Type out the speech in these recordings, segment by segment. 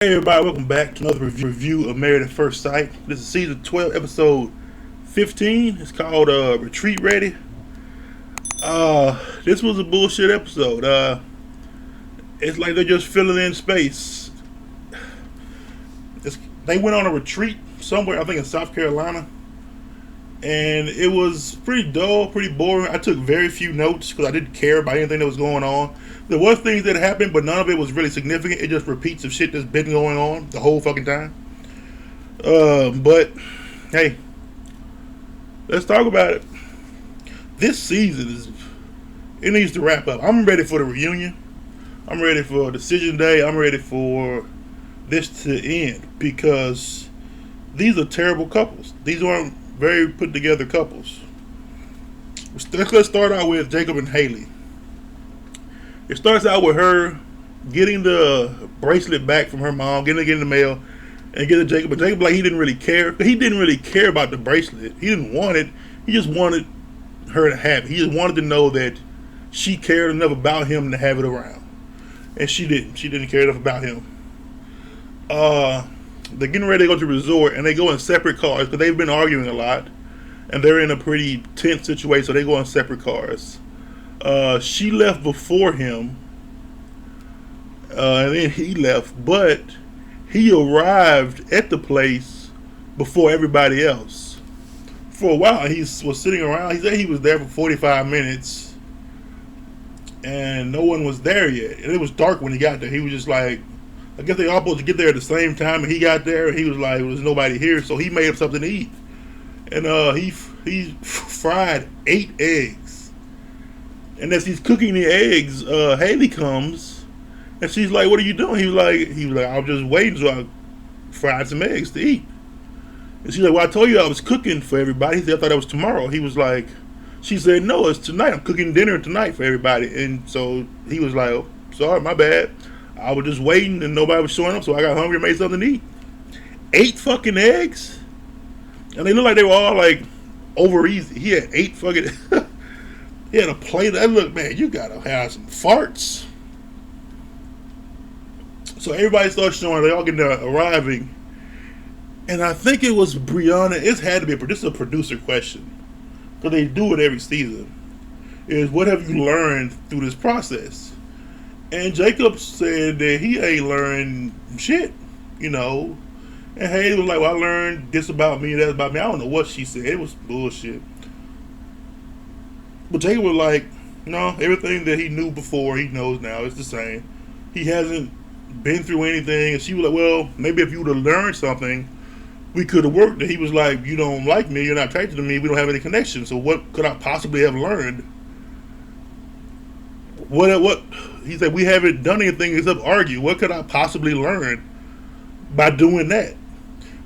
Hey everybody, welcome back to another review of Married at First Sight. This is season 12, episode 15. It's called Retreat Ready. This was a bullshit episode. It's like they're just filling in space. They went on a retreat somewhere, I think in South Carolina, and it was pretty dull, pretty boring. I took very few notes because I didn't care about anything that was going on. There was things that happened, but none of it was really significant. It just repeats of shit that's been going on the whole fucking time. But hey, let's talk about it. This season it needs to wrap up. I'm ready for the reunion. I'm ready for decision day. I'm ready for this to end because these are terrible couples. These aren't very put together couples. Let's start out with Jacob and Haley. It starts out with her getting the bracelet back from her mom, getting it in the mail, and getting Jacob. But Jacob, like, he didn't really care. He didn't really care about the bracelet. He didn't want it. He just wanted her to have it. He just wanted to know that she cared enough about him to have it around. And she didn't. She didn't care enough about him. They're getting ready to go to the resort, and they go in separate cars because they've been arguing a lot, and they're in a pretty tense situation, so they go in separate cars. She left before him, and then he left, but he arrived at the place before everybody else. For a while, he was sitting around. He said he was there for 45 minutes, and no one was there yet. And it was dark when he got there. He was just like, I guess they all supposed to get there at the same time, and he got there, and he was like, there's nobody here, so he made up something to eat. And he fried 8 eggs. And as he's cooking the eggs, Haley comes, and she's like, "What are you doing?" He was like, "I was just waiting, so I fried some eggs to eat." And she's like, "Well, I told you I was cooking for everybody." He said, "I thought that was tomorrow." He was like, she said, "No, it's tonight. I'm cooking dinner tonight for everybody." And so he was like, "Oh, sorry, my bad. I was just waiting, and nobody was showing up, so I got hungry and made something to eat." 8 fucking eggs, and they looked like they were all like over easy. He had 8 fucking. He had a plate. That look, man, you gotta have some farts. So everybody starts showing. They all get there arriving, and I think it was Brianna. It had to be. This is a producer question because they do it every season. Is what have you learned through this process? And Jacob said that he ain't learned shit, you know. And Haley was like, "Well, I learned this about me, that about me." I don't know what she said. It was bullshit. But Jacob was like, no, everything that he knew before, he knows now. It's the same. He hasn't been through anything. And she was like, well, maybe if you would have learned something, we could have worked. And he was like, you don't like me. You're not attracted to me. We don't have any connection. So what could I possibly have learned? What? He said, we haven't done anything except argue. What could I possibly learn by doing that?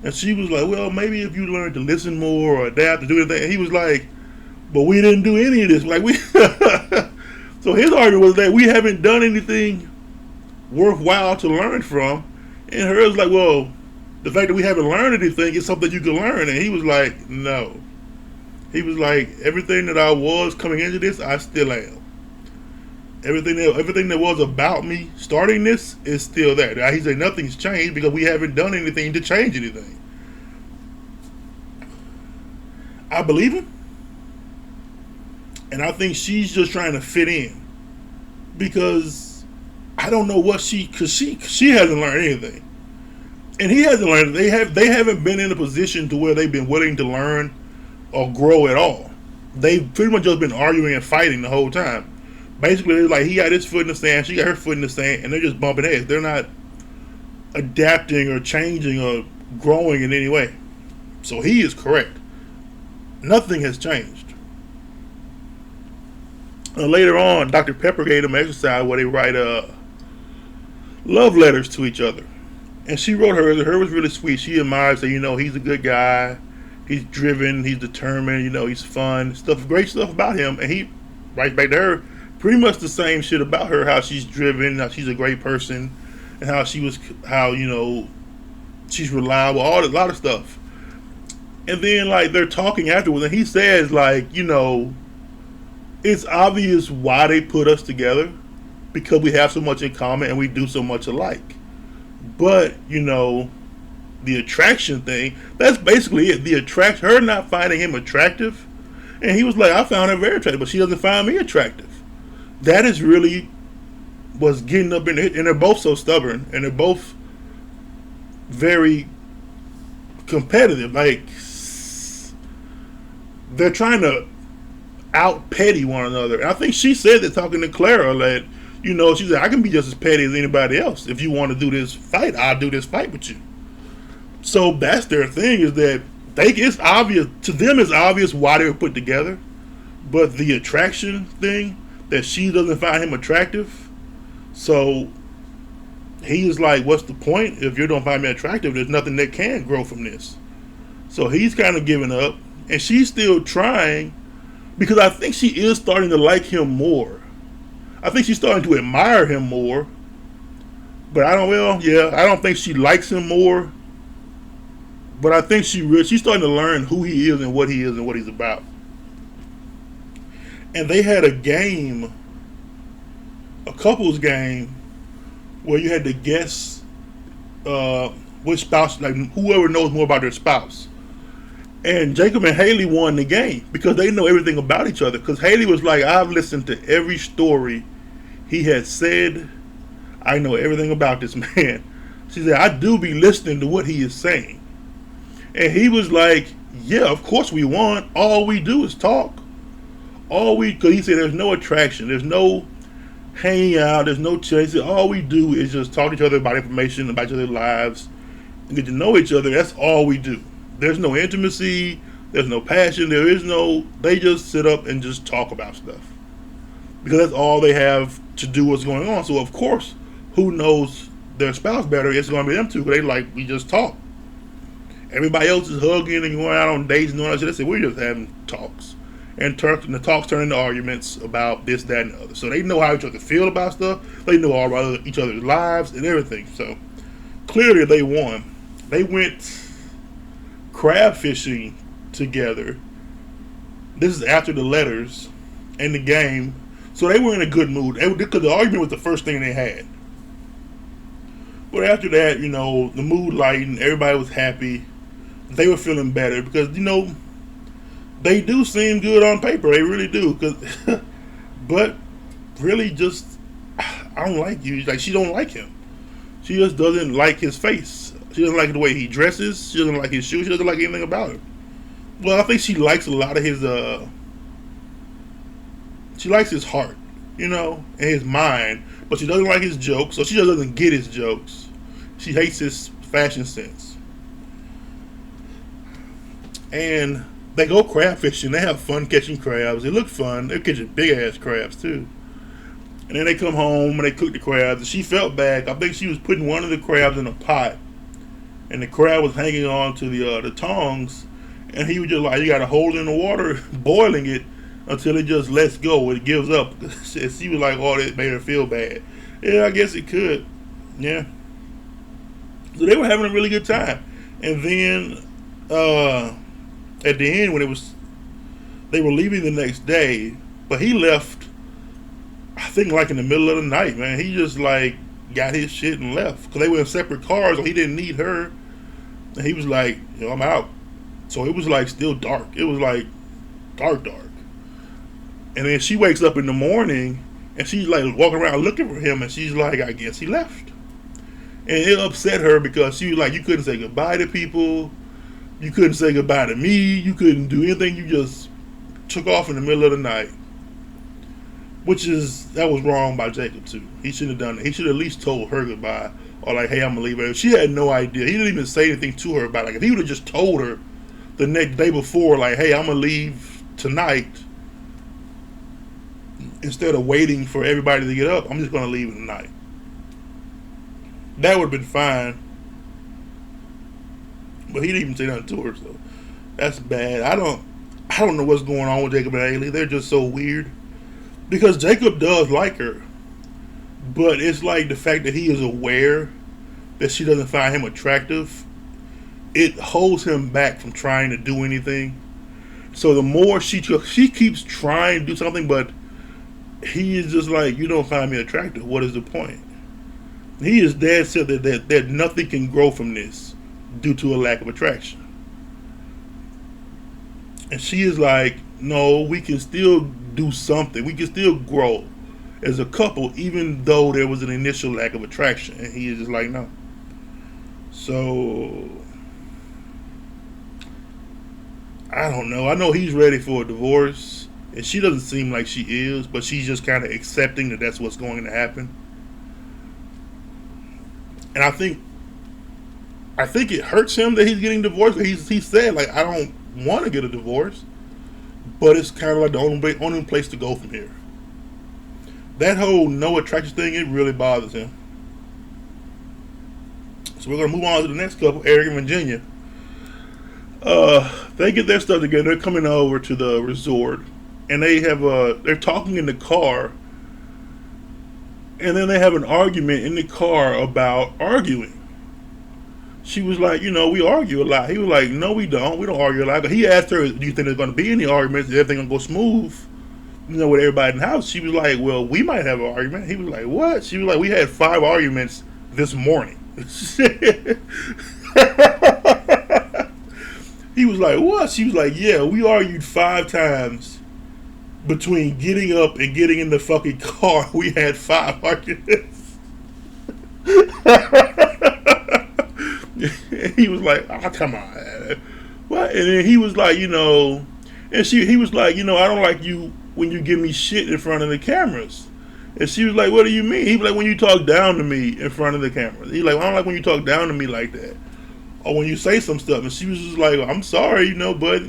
And she was like, well, maybe if you learned to listen more or adapt to do anything. And he was like, but we didn't do any of this. Like we, so his argument was that we haven't done anything worthwhile to learn from, and hers was like, well, the fact that we haven't learned anything is something you can learn. And he was like, no. He was like, everything that I was coming into this, I still am. Everything that was about me starting this is still there. Now, he said nothing's changed because we haven't done anything to change anything. I believe him. And I think she's just trying to fit in because I don't know what because she hasn't learned anything, and he hasn't learned. They haven't been in a position to where they've been willing to learn or grow at all. They've pretty much just been arguing and fighting the whole time. Basically, it's like he got his foot in the sand, she got her foot in the sand, and they're just bumping heads. They're not adapting or changing or growing in any way. So he is correct. Nothing has changed. Later on, Dr. Pepper gave them an exercise where they write love letters to each other. And she wrote hers, and hers was really sweet. She admires that, he's a good guy. He's driven, he's determined, he's fun. Great stuff about him. And he writes back to her pretty much the same shit about her, how she's driven, how she's a great person, and how she's reliable, a lot of stuff. And then, like, they're talking afterwards, and he says, like, it's obvious why they put us together because we have so much in common and we do so much alike. But, the attraction thing, that's basically it. The attraction, her not finding him attractive. And he was like, I found her very attractive, but she doesn't find me attractive. That is really what's getting up in it. And they're both so stubborn. And they're both very competitive. Like, they're trying to out petty one another. And I think she said that talking to Clara that, she said, I can be just as petty as anybody else. If you want to do this fight, I'll do this fight with you. So that's their thing, is that it's obvious to them. It's obvious why they were put together, but the attraction thing, that she doesn't find him attractive. So he is like, what's the point if you don't find me attractive? There's nothing that can grow from this. So he's kind of giving up, and she's still trying, because I think she is starting to like him more. I think she's starting to admire him more. But I don't think she likes him more. But I think she's starting to learn who he is and what he's about. And they had a couples game, where you had to guess which spouse, like whoever knows more about their spouse. And Jacob and Haley won the game because they know everything about each other. Because Haley was like, I've listened to every story he has said. I know everything about this man. She said, I do be listening to what he is saying. And he was like, yeah, of course we won. All we do is talk. Because he said there's no attraction. There's no hanging out. There's no chase. All we do is just talk to each other about information, about each other's lives, and get to know each other. That's all we do. There's no intimacy. There's no passion. They just sit up and just talk about stuff. Because that's all they have to do what's going on. So, of course, who knows their spouse better? It's going to be them two. Because we just talk. Everybody else is hugging and going out on dates and doing all that shit. They say, we're just having talks. And the talks turn into arguments about this, that, and the other. So they know how each other feel about stuff. They know all about each other's lives and everything. So, clearly they won. They went crab fishing together. This is after the letters and the game. So they were in a good mood. Because the argument was the first thing they had. But after that, the mood lightened. Everybody was happy. They were feeling better because, they do seem good on paper. They really do. But really just, I don't like you. Like, she don't like him. She just doesn't like his face. She doesn't like the way he dresses. She doesn't like his shoes. She doesn't like anything about him. Well, I think she likes a lot of his, she likes his heart, and his mind. But she doesn't like his jokes, so she just doesn't get his jokes. She hates his fashion sense. And they go crab fishing. They have fun catching crabs. They look fun. They're catching big ass crabs too. And then they come home and they cook the crabs. And she felt bad. I think she was putting one of the crabs in a pot, and the crab was hanging on to the tongs. And he was just like, you got to hold it in the water, boiling it until it just lets go. It gives up. She was like, oh, that made her feel bad. Yeah, I guess it could. Yeah. So they were having a really good time. And then at the end, when they were leaving the next day, but he left, I think in the middle of the night, man. He just got his shit and left. Because they were in separate cars, so he didn't need her. And he was like, I'm out. So it was still dark. It was dark. And then she wakes up in the morning and she's walking around looking for him, and she's like, I guess he left. And it upset her because she was like, you couldn't say goodbye to people. You couldn't say goodbye to me. You couldn't do anything. You just took off in the middle of the night. That was wrong by Jacob too. He shouldn't have done it. He should have at least told her goodbye. Or hey, I'm going to leave her. She had no idea. He didn't even say anything to her about it. If he would have just told her the next day before, hey, I'm going to leave tonight, instead of waiting for everybody to get up, I'm just going to leave tonight. That would have been fine. But he didn't even say nothing to her, so that's bad. I don't know what's going on with Jacob and Haley. They're just so weird. Because Jacob does like her. But it's the fact that he is aware that she doesn't find him attractive, it holds him back from trying to do anything. So the more she keeps trying to do something, but he is just you don't find me attractive. What is the point? He is dead set that nothing can grow from this due to a lack of attraction. And she is like, no, we can still do something. We can still grow as a couple, even though there was an initial lack of attraction. And he is just like, no. So, I don't know. I know he's ready for a divorce. And she doesn't seem like she is, but she's just kind of accepting that that's what's going to happen. And I think it hurts him that he's getting divorced. He said, like, I don't want to get a divorce, but it's kind of like the only place to go from here. That whole no attraction thing, it really bothers him. So we're going to move on to the next couple, Eric and Virginia. They get their stuff together. They're coming over to the resort, and they're talking in the car, and then they have an argument in the car about arguing. She was like, we argue a lot. He was like, no, we don't. We don't argue a lot. But he asked her, do you think there's going to be any arguments? Is everything going to go smooth? With everybody in the house. She was like, well, we might have an argument. He was like, what? She was like, we had 5 arguments this morning. He was like, what? She was like, yeah, we argued 5 times between getting up and getting in the fucking car. We had 5 arguments. He was like, oh, come on. What? And then he was like, and he was like, I don't like you when you give me shit in front of the cameras. And she was like, what do you mean? He was like, when you talk down to me in front of the cameras. He like, I don't like when you talk down to me like that. Or when you say some stuff. And she was just like, I'm sorry, but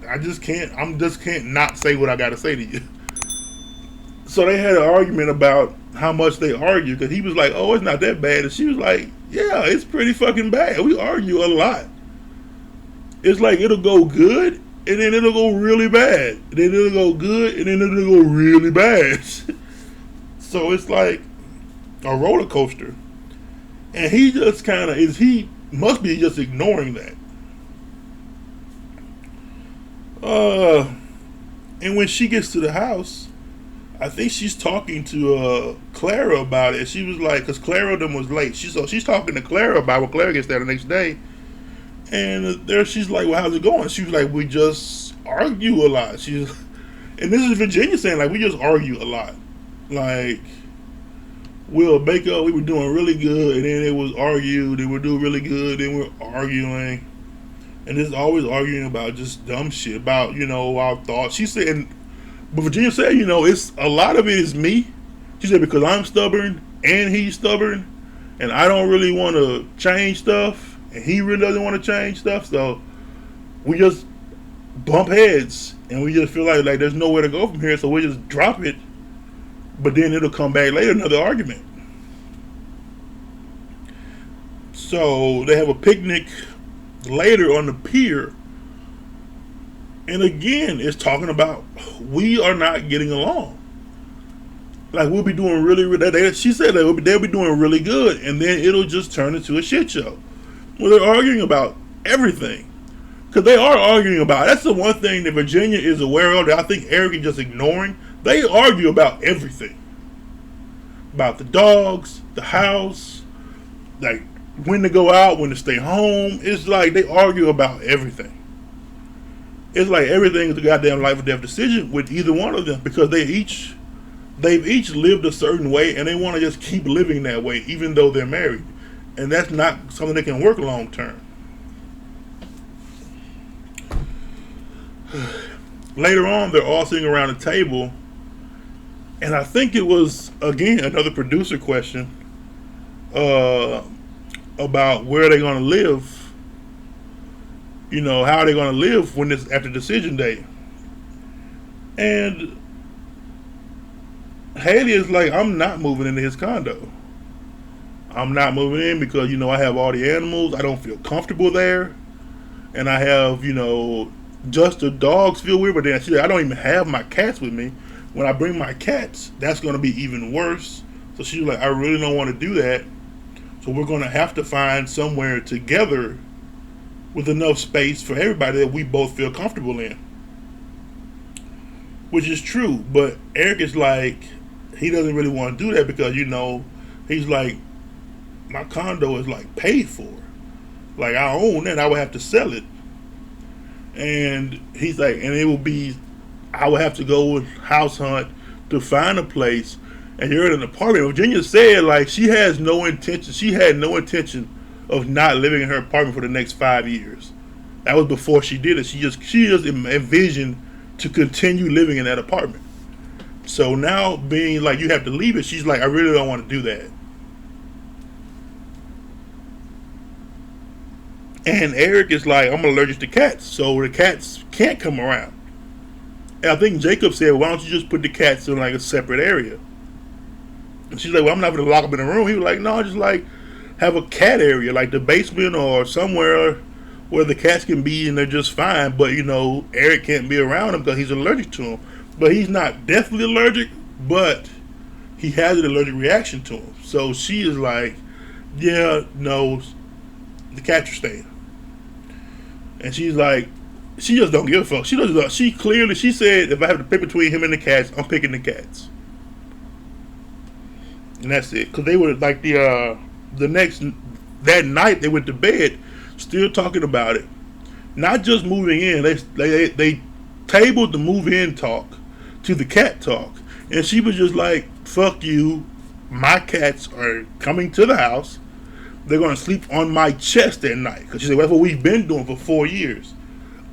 I just can't not say what I got to say to you. So they had an argument about how much they argue, because he was like, oh, it's not that bad. And she was like, yeah, it's pretty fucking bad. We argue a lot. It's like it'll go good, and then it'll go really bad. And then it'll go good, and then it'll go really bad. So it's like a roller coaster. And he just he must be just ignoring that. And when she gets to the house, I think she's talking to Clara about it. She was like, because Clara them was late. She's talking to Clara about when Clara gets there the next day. And there she's like, well, how's it going? She was like, we just argue a lot. And this is Virginia saying, like, we just argue a lot. Like, we'll make up, we were doing really good, and then it was argued, and we're doing really good, then we're arguing. And it's always arguing about just dumb shit, about, our thoughts. She said, but Virginia said, it's a lot of it is me. She said, because I'm stubborn, and he's stubborn, and I don't really want to change stuff, and he really doesn't want to change stuff, so we just bump heads, and we just feel like there's nowhere to go from here, so we just drop it, but then it'll come back later, another argument. So they have a picnic later on the pier, and again, it's talking about we are not getting along. Like, we'll be doing really, she said they'll be doing really good, and then it'll just turn into a shit show. Well, they're arguing about everything. Because they are arguing about, that's the one thing that Virginia is aware of that I think Eric is just ignoring. They argue about everything. About the dogs, the house, like when to go out, when to stay home. It's like they argue about everything. It's like everything is a goddamn life or death decision with either one of them, because they've each lived a certain way, and they want to just keep living that way even though they're married. And that's not something that can work long term. Later on, they're all sitting around a table, and I think it was, again, another producer question about where they're going to live. How are they going to live when this after decision day? And Haley is like, I'm not moving into his condo. I'm not moving in because, I have all the animals. I don't feel comfortable there. And I have, just the dogs feel weird. But then I don't even have my cats with me. When I bring my cats, that's going to be even worse. So she's like, I really don't want to do that. So we're going to have to find somewhere together with enough space for everybody that we both feel comfortable in. Which is true. But Eric is like, he doesn't really want to do that because, he's like, my condo is like paid for. Like I own it, I would have to sell it. And he's like, and it will be, I would have to go and house hunt to find a place. And you're in an apartment. Virginia said like she has no intention. She had no intention of not living in her apartment for the next 5 years. That was before she did it. She just envisioned to continue living in that apartment. So now being like you have to leave it, she's like, I really don't want to do that. And Eric is like, I'm allergic to cats, so the cats can't come around. And I think Jacob said, why don't you just put the cats in like a separate area? And she's like, well, I'm not going to lock them in a room. He was like, no, just like have a cat area, like the basement or somewhere where the cats can be and they're just fine. But, Eric can't be around them because he's allergic to them. But he's not definitely allergic, but he has an allergic reaction to them. So she is like, yeah, no, the cats are staying. And she's like, she just don't give a fuck. She said, if I have to pick between him and the cats, I'm picking the cats. And that's it. Because they were like that night they went to bed still talking about it. Not just moving in. They tabled the move in talk to the cat talk. And she was just like, fuck you. My cats are coming to the house. They're going to sleep on my chest at night. Because she said, well, that's what we've been doing for 4 years.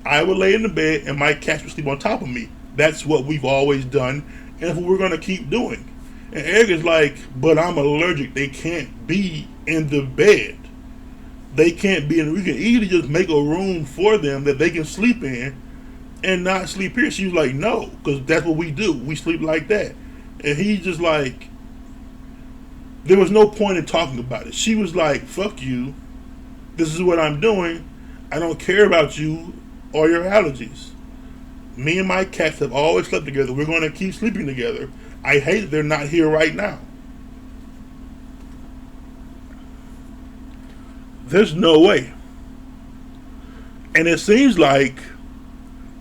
I would lay in the bed and my cats would sleep on top of me. That's what we've always done. And that's what we're going to keep doing. And Eric is like, but I'm allergic. They can't be in the bed. They can't be in. We can easily just make a room for them that they can sleep in and not sleep here. She was like, no, because that's what we do. We sleep like that. And he's just like, there was no point in talking about it. She was like, fuck you. This is what I'm doing. I don't care about you or your allergies. Me and my cats have always slept together. We're going to keep sleeping together. I hate that they're not here right now. There's no way. And it seems like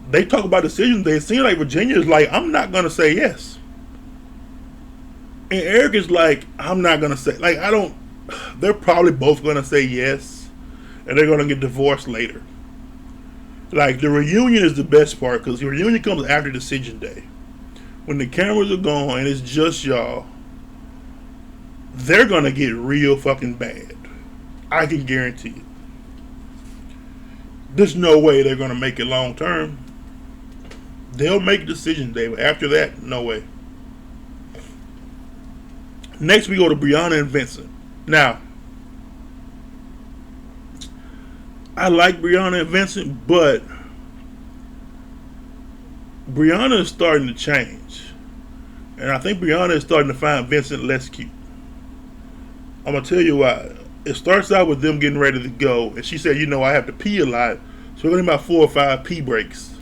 they talk about decisions. They seem like Virginia is like, I'm not going to say yes. And Eric is like, I'm not going to say, like, they're probably both going to say yes. And they're going to get divorced later. Like, the reunion is the best part because the reunion comes after decision day. When the cameras are gone and it's just y'all, they're going to get real fucking bad. I can guarantee it. There's no way they're going to make it long term. They'll make decision day, but after that, no way. Next, we go to Brianna and Vincent. Now, I like Brianna and Vincent, but Brianna is starting to change. And I think Brianna is starting to find Vincent less cute. I'm going to tell you why. It starts out with them getting ready to go. And she said, I have to pee a lot. So we're going to about 4 or 5 pee breaks.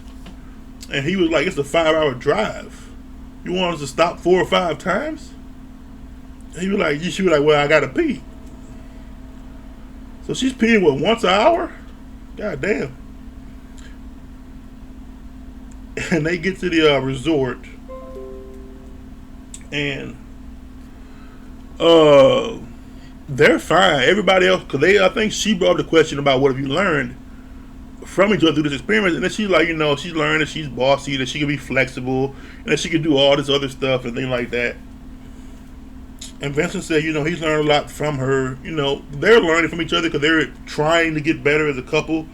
And he was like, it's a 5-hour drive. You want us to stop 4 or 5 times? And she was like, well, I got to pee. So she's peeing, once an hour? God damn. And they get to the resort. And they're fine. Everybody else, because I think she brought up the question about what have you learned from each other through this experience. And then she's like, she's learned that she's bossy, that she can be flexible, and that she can do all this other stuff and things like that. And Vincent said, he's learned a lot from her. They're learning from each other because they're trying to get better as a couple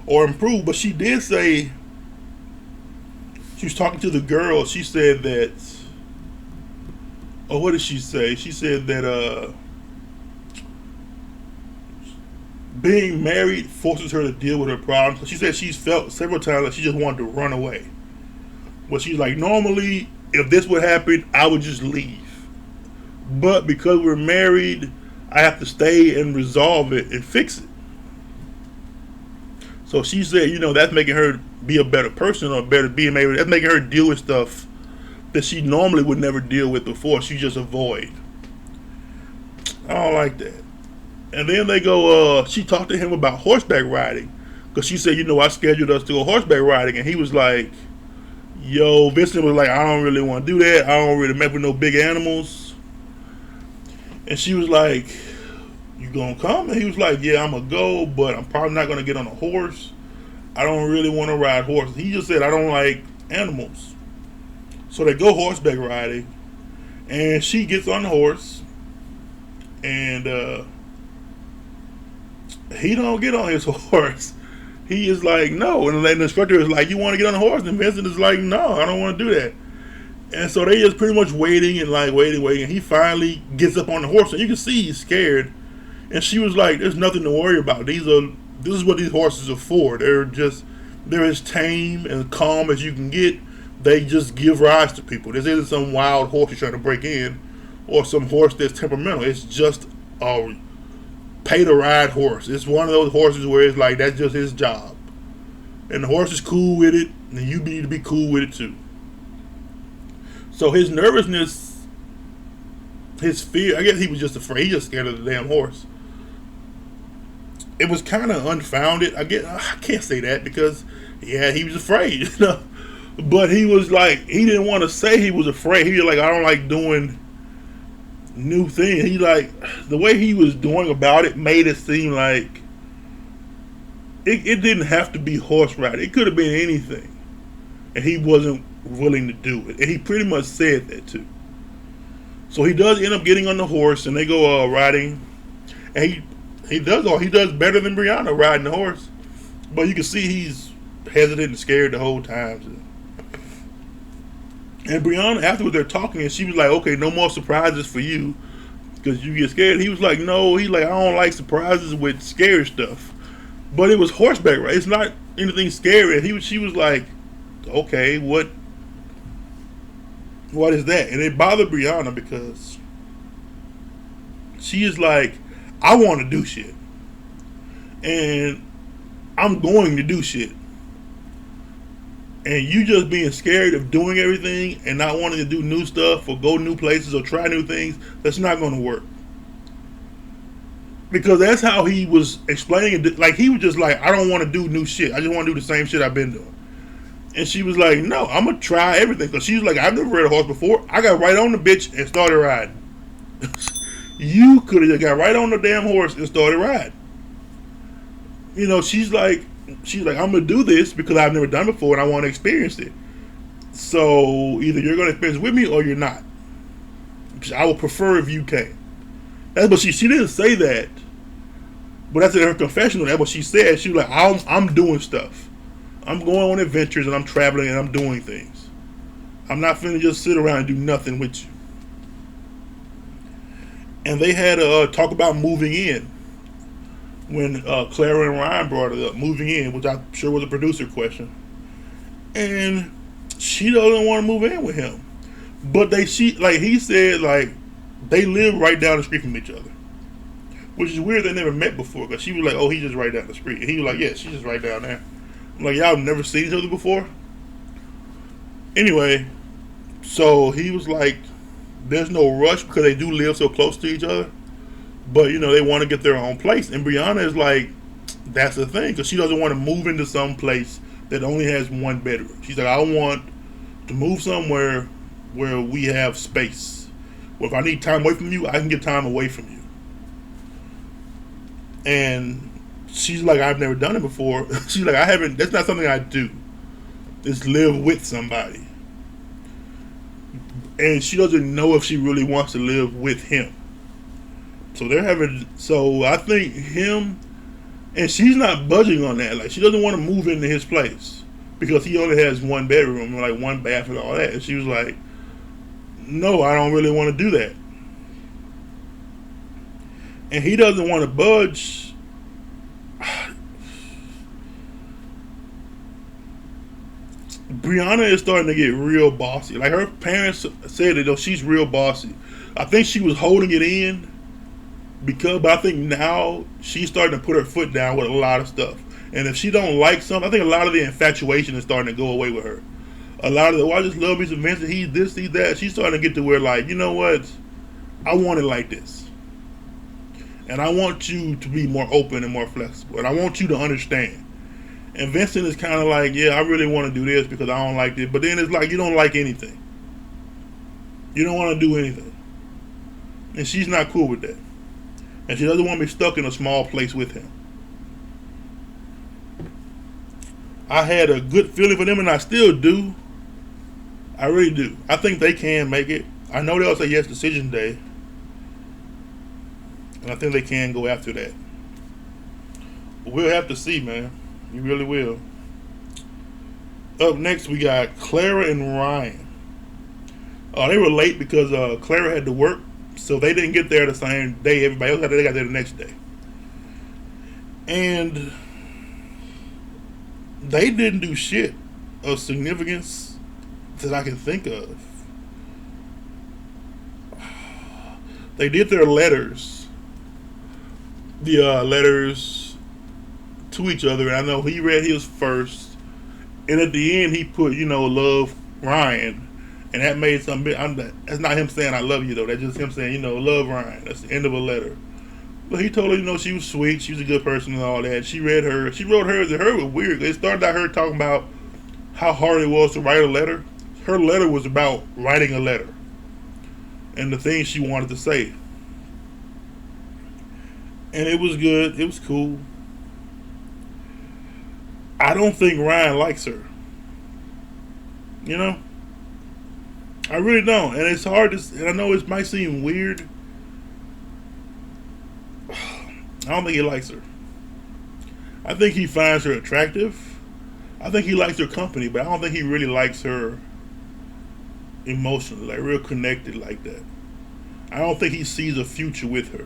or improve. But she did say, she was talking to the girl. She said that, what did she say? She said that being married forces her to deal with her problems. She said she's felt several times that she just wanted to run away. But she's like, normally, if this would happen, I would just leave. But because we're married, I have to stay and resolve it and fix it. So she said, that's making her be a better person or better being married. That's making her deal with stuff that she normally would never deal with before. She just avoid. I don't like that. And then they go, she talked to him about horseback riding. Because she said, I scheduled us to go horseback riding. And he was like, Vincent was like, I don't really want to do that. I don't really mess with no big animals. And she was like, You gonna come? And he was like, yeah, I'm gonna go, but I'm probably not gonna get on a horse. I don't really want to ride horses. He just said, I don't like animals. So they go horseback riding, and she gets on the horse, and he don't get on his horse. He is like, no. And then the instructor is like, you want to get on the horse? And Vincent is like, no, I don't want to do that. And so they just pretty much waiting and like waiting. And he finally gets up on the horse, and you can see he's scared. And she was like, there's nothing to worry about. This is what these horses are for. They're as tame and calm as you can get. They just give rise to people. This isn't some wild horse you're trying to break in, or some horse that's temperamental. It's just a pay to ride horse. It's one of those horses where it's like that's just his job, and the horse is cool with it, and you need to be cool with it too. So his nervousness, his fear, I guess he was just afraid. He just scared of the damn horse. It was kind of unfounded. I can't say that because yeah, he was afraid, you know. But he was like, he didn't want to say he was afraid. He was like, I don't like doing new things. He like, the way he was doing about it made it seem like it didn't have to be horse riding. It could have been anything. And he wasn't willing to do it. And he pretty much said that too. So he does end up getting on the horse, and they go riding. And he does better than Brianna riding the horse. But you can see he's hesitant and scared the whole time. And Brianna, afterwards, they're talking, and she was like, okay, no more surprises for you because you get scared. He was like, no, I don't like surprises with scary stuff. But it was horseback, right? It's not anything scary. And she was like, okay, what is that? And it bothered Brianna because she is like, I want to do shit. And I'm going to do shit. And you just being scared of doing everything and not wanting to do new stuff or go new places or try new things, that's not going to work. Because that's how he was explaining it. Like, he was just like, I don't want to do new shit. I just want to do the same shit I've been doing. And she was like, no, I'm going to try everything. Because she was like, I've never ridden a horse before. I got right on the bitch and started riding. You could have just got right on the damn horse and started riding. You know, she's like, I'm going to do this because I've never done it before and I want to experience it. So either you're going to experience it with me or you're not. I would prefer if you can. That's what she didn't say that, but that's in her confessional. That's what she said. She was like, I'm doing stuff. I'm going on adventures and I'm traveling and I'm doing things. I'm not finna just sit around and do nothing with you. And they had a talk about moving in. When Clara and Ryan brought it up, moving in, which I'm sure was a producer question. And she doesn't want to move in with him. But he said, like, they live right down the street from each other. Which is weird, they never met before. Because she was like, oh, he's just right down the street. And he was like, yeah, she's just right down there. I'm like, y'all never seen each other before? Anyway, so he was like, there's no rush because they do live so close to each other. But, you know, they want to get their own place. And Brianna is like, that's the thing. Because she doesn't want to move into some place that only has one bedroom. She's like, I want to move somewhere where we have space. Well, if I need time away from you, I can get time away from you. And she's like, I've never done it before. She's like, that's not something I do. It's live with somebody. And she doesn't know if she really wants to live with him. So I think him, and she's not budging on that. Like, she doesn't want to move into his place because he only has one bedroom, like one bath and all that. And she was like, no, I don't really want to do that. And he doesn't want to budge. Brianna is starting to get real bossy. Like, her parents said that she's real bossy. I think she was holding it in. But I think now she's starting to put her foot down with a lot of stuff. And if she don't like something, I think a lot of the infatuation is starting to go away with her. A lot of I just love me some Vincent. He's this, he's that. She's starting to get to where, like, you know what? I want it like this. And I want you to be more open and more flexible. And I want you to understand. And Vincent is kind of like, yeah, I really want to do this because I don't like this. But then it's like, you don't like anything. You don't want to do anything. And she's not cool with that. and she doesn't want to be stuck in a small place with him. I had a good feeling for them, and I still do. I really do. I think they can make it. I know they'll say yes decision day, and I think they can go after that. But we'll have to see, man. You really will. Up next, we got Clara and Ryan. They were late because Clara had to work, so they didn't get there the same day. Everybody else they got there the next day, and they didn't do shit of significance that I can think of. They did their letters, the letters to each other, and I know he read his first, and at the end he put, love Ryan, and that made something. That's not him saying I love you though. That's just him saying, love Ryan. That's the end of a letter. But he told her, she was sweet, she was a good person and all that. She read her. She wrote hers, and her was weird. It started out her talking about how hard it was to write a letter. Her letter was about writing a letter and the things she wanted to say. And it was good. It was cool. I don't think Ryan likes her. I really don't. And it's hard to, and I know it might seem weird. I don't think he likes her. I think he finds her attractive. I think he likes her company, but I don't think he really likes her emotionally, like real connected like that. I don't think he sees a future with her.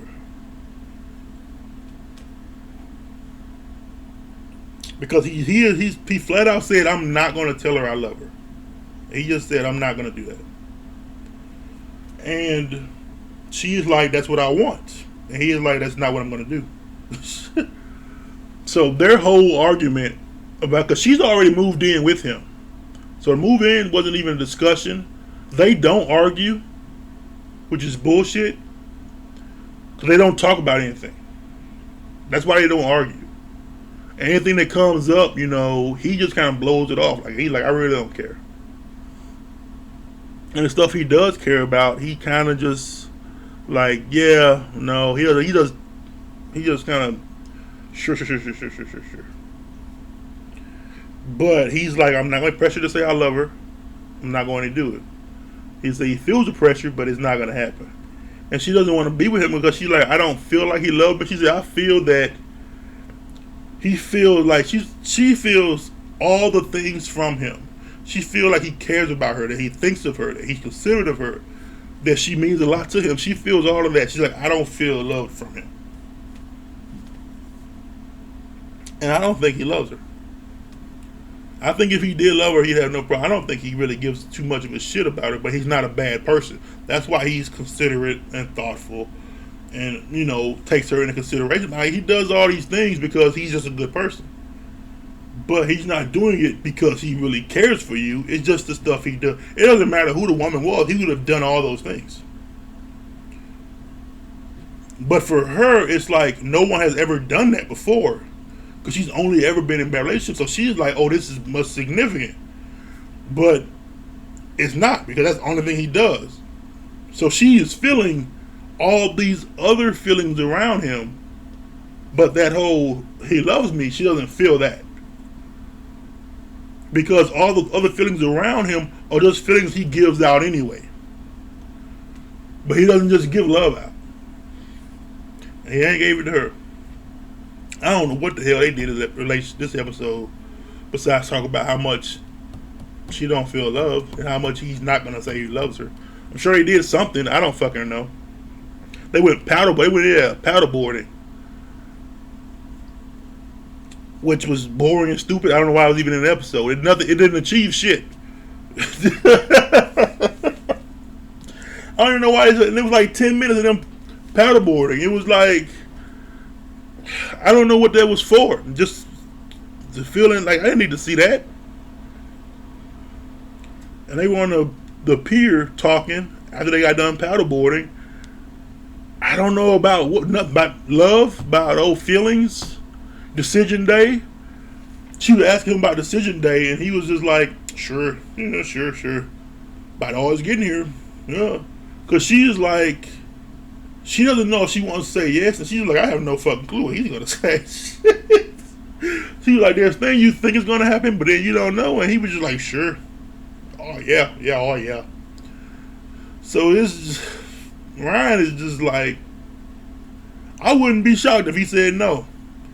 Because he flat out said, I'm not going to tell her I love her. He just said, I'm not going to do that. And she's like, that's what I want. And he is like, that's not what I'm going to do. So their whole argument about, because she's already moved in with him. So the move in wasn't even a discussion. They don't argue, which is bullshit. Because they don't talk about anything. That's why they don't argue. Anything that comes up, he just kind of blows it off. Like, he's like, I really don't care. And the stuff he does care about, he kind of just like, yeah, no, he just kind of sure. But he's like, I'm not going to pressure to say I love her. I'm not going to do it. He said he feels the pressure, but it's not going to happen. And she doesn't want to be with him because she's like, I don't feel like he loves me. She said, I feel that he feels like she feels all the things from him. She feels like he cares about her, that he thinks of her, that he's considerate of her, that she means a lot to him. She feels all of that. She's like, I don't feel loved from him. And I don't think he loves her. I think if he did love her, he'd have no problem. I don't think he really gives too much of a shit about her, but he's not a bad person. That's why he's considerate and thoughtful and, takes her into consideration. Now, he does all these things because he's just a good person. But he's not doing it because he really cares for you. It's just the stuff he does. It doesn't matter who the woman was. He would have done all those things. But for her, it's like no one has ever done that before. Because she's only ever been in bad relationships. So she's like, oh, this is much significant. But it's not, because that's the only thing he does. So she is feeling all these other feelings around him. But that whole, he loves me, she doesn't feel that. Because all the other feelings around him are just feelings he gives out anyway. But he doesn't just give love out. And he ain't gave it to her. I don't know what the hell they did in this episode besides talk about how much she don't feel love and how much he's not going to say he loves her. I'm sure he did something. I don't fucking know. They went paddleboarding. Which was boring and stupid. I don't know why it was even in an episode. It didn't achieve shit. I don't even know why. It was like 10 minutes of them paddleboarding. It was like, I don't know what that was for. Just the feeling like I didn't need to see that. And they were on the pier talking after they got done paddleboarding. I don't know about nothing about love, about old feelings. Decision day. She was asking him about decision day, and he was just like, sure. About always getting here. Yeah. Because she is like, She doesn't know if she wants to say yes, and she's like, I have no fucking clue what he's gonna say. She's like, there's things you think is gonna happen, but then you don't know, and he was just like, sure. Oh yeah, oh yeah. So Ryan is just like, I wouldn't be shocked if he said no.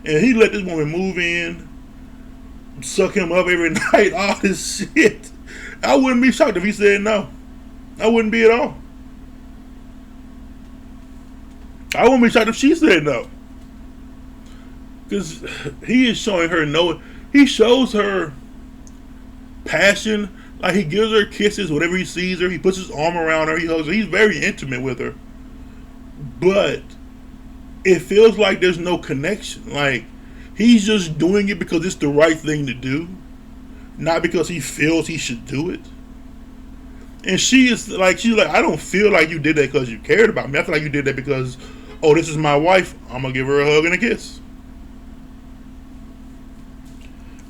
And he let this woman move in, suck him up every night, all this shit. I wouldn't be shocked if he said no. I wouldn't be at all. I wouldn't be shocked if she said no. Because he is showing her no. He shows her passion. Like, he gives her kisses whenever he sees her. He puts his arm around her. He hugs her. He's very intimate with her. But it feels like there's no connection. Like, he's just doing it because it's the right thing to do, not because he feels he should do it. And she's like, I don't feel like you did that because you cared about me. I feel like you did that because, oh, this is my wife. I'm going to give her a hug and a kiss.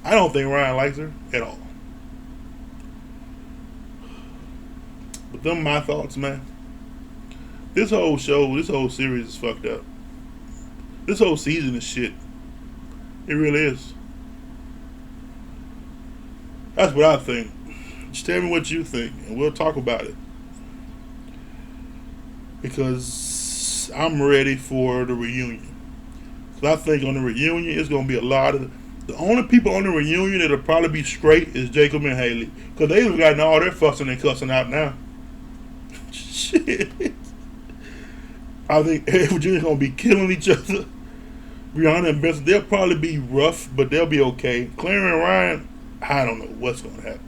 I don't think Ryan likes her at all. But them my thoughts, man. This whole show, this whole series is fucked up. This whole season is shit. It really is. That's what I think. Just tell me what you think, and we'll talk about it. Because I'm ready for the reunion. Because I think on the reunion, it's going to be a lot of... The only people on the reunion that'll probably be straight is Jacob and Haley. Because they've gotten all their fussing and cussing out now. Shit. I think Virginia's going to be killing each other. Brianna and Benson, they'll probably be rough, but they'll be okay. Clara and Ryan, I don't know what's going to happen.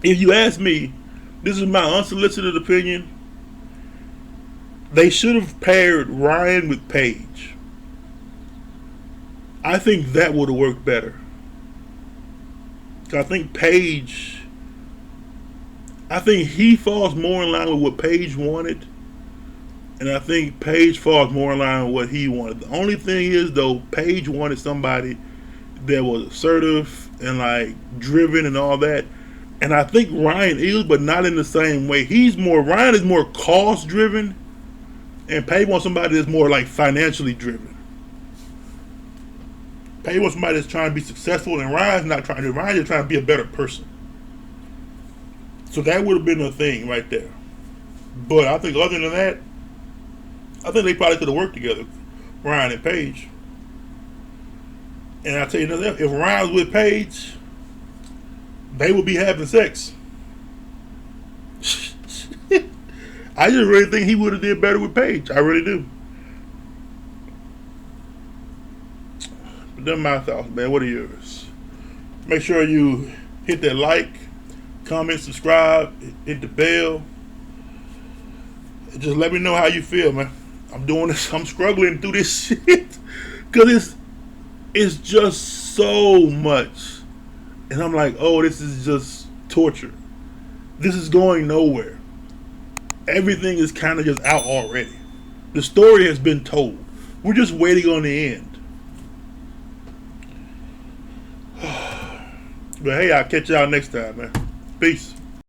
If you ask me, this is my unsolicited opinion, they should have paired Ryan with Paige. I think that would have worked better. I think Paige, I think he falls more in line with what Paige wanted. And I think Paige falls more in line with what he wanted. The only thing is, though, Paige wanted somebody that was assertive and, like, driven and all that. And I think Ryan is, but not in the same way. Ryan is more cost driven, and Paige wants somebody that's more, like, financially driven. Paige wants somebody that's trying to be successful, and Ryan's not trying to. Ryan's just trying to be a better person. So that would have been a thing right there. But I think other than that, I think they probably could have worked together, Ryan and Paige. And I'll tell you another thing, if Ryan was with Paige, they would be having sex. I just really think he would have did better with Paige. I really do. But them my thoughts, man. What are yours? Make sure you hit that like, comment, subscribe, hit the bell. Just let me know how you feel, man. I'm doing this. I'm struggling through this shit because it's just so much, and I'm like, oh, this is just torture. This is going nowhere. Everything is kind of just out already. The story has been told. We're just waiting on the end. But hey, I'll catch y'all next time, man. Peace.